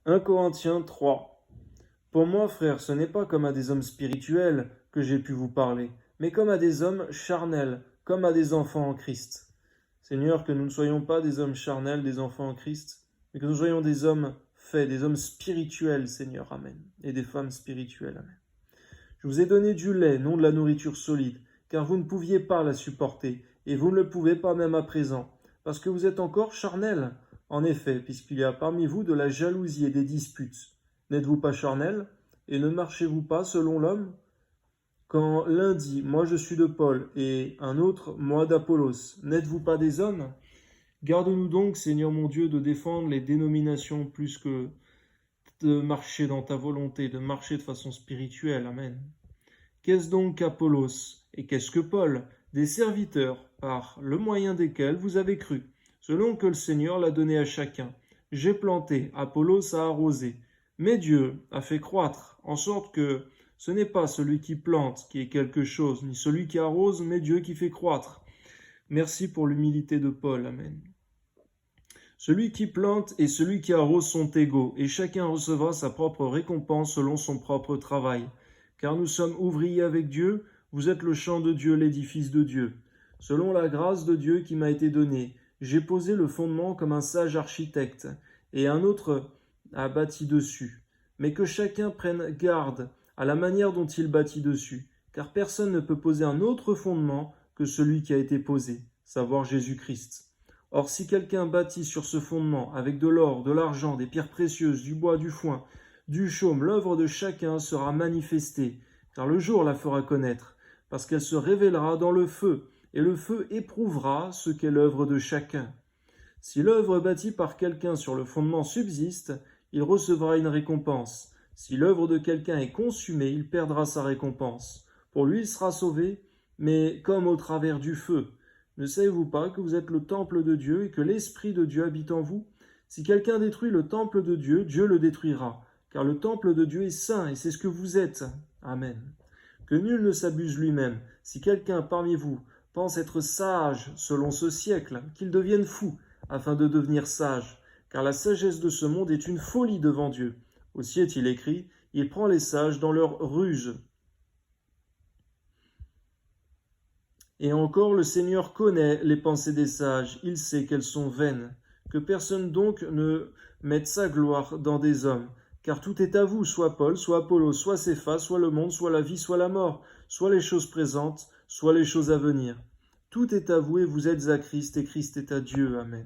1 Corinthiens 3. Pour moi, frères, ce n'est pas comme à des hommes spirituels que j'ai pu vous parler, mais comme à des hommes charnels, comme à des enfants en Christ. Seigneur, que nous ne soyons pas des hommes charnels, des enfants en Christ, mais que nous soyons des hommes faits, des hommes spirituels, Seigneur, Amen, et des femmes spirituelles, Amen. Je vous ai donné du lait, non de la nourriture solide, car vous ne pouviez pas la supporter, et vous ne le pouvez pas même à présent, parce que vous êtes encore charnels. En effet, puisqu'il y a parmi vous de la jalousie et des disputes, n'êtes-vous pas charnels, et ne marchez-vous pas selon l'homme? Quand l'un dit, moi je suis de Paul, et un autre, moi d'Apollos, n'êtes-vous pas des hommes? Garde-nous donc, Seigneur mon Dieu, de défendre les dénominations plus que de marcher dans ta volonté, de marcher de façon spirituelle. Amen. Qu'est-ce donc qu'Apollos et qu'est-ce que Paul? Des serviteurs, par le moyen desquels vous avez cru, selon que le Seigneur l'a donné à chacun. J'ai planté, Apollos a arrosé, mais Dieu a fait croître, en sorte que ce n'est pas celui qui plante qui est quelque chose, ni celui qui arrose, mais Dieu qui fait croître. Merci pour l'humilité de Paul. Amen. Celui qui plante et celui qui arrose sont égaux, et chacun recevra sa propre récompense selon son propre travail. Car nous sommes ouvriers avec Dieu, vous êtes le champ de Dieu, l'édifice de Dieu. Selon la grâce de Dieu qui m'a été donnée, j'ai posé le fondement comme un sage architecte, et un autre a bâti dessus. Mais que chacun prenne garde à la manière dont il bâtit dessus, car personne ne peut poser un autre fondement que celui qui a été posé, savoir Jésus-Christ. Or, si quelqu'un bâtit sur ce fondement avec de l'or, de l'argent, des pierres précieuses, du bois, du foin, du chaume, l'œuvre de chacun sera manifestée, car le jour la fera connaître, parce qu'elle se révélera dans le feu, et le feu éprouvera ce qu'est l'œuvre de chacun. Si l'œuvre bâtie par quelqu'un sur le fondement subsiste, il recevra une récompense. Si l'œuvre de quelqu'un est consumée, il perdra sa récompense. Pour lui, il sera sauvé, mais comme au travers du feu. Ne savez-vous pas que vous êtes le temple de Dieu et que l'Esprit de Dieu habite en vous? Si quelqu'un détruit le temple de Dieu, Dieu le détruira, car le temple de Dieu est saint et c'est ce que vous êtes. Amen. Que nul ne s'abuse lui-même. Si quelqu'un parmi vous pense être sage selon ce siècle, qu'il devienne fou, afin de devenir sage, car la sagesse de ce monde est une folie devant Dieu. Aussi est-il écrit, il prend les sages dans leur ruse. Et encore, le Seigneur connaît les pensées des sages, il sait qu'elles sont vaines. Que personne donc ne mette sa gloire dans des hommes, car tout est à vous, soit Paul, soit Apollos, soit Céphas, soit le monde, soit la vie, soit la mort, soit les choses présentes, soit les choses à venir. Tout est à vous et vous êtes à Christ et Christ est à Dieu. Amen.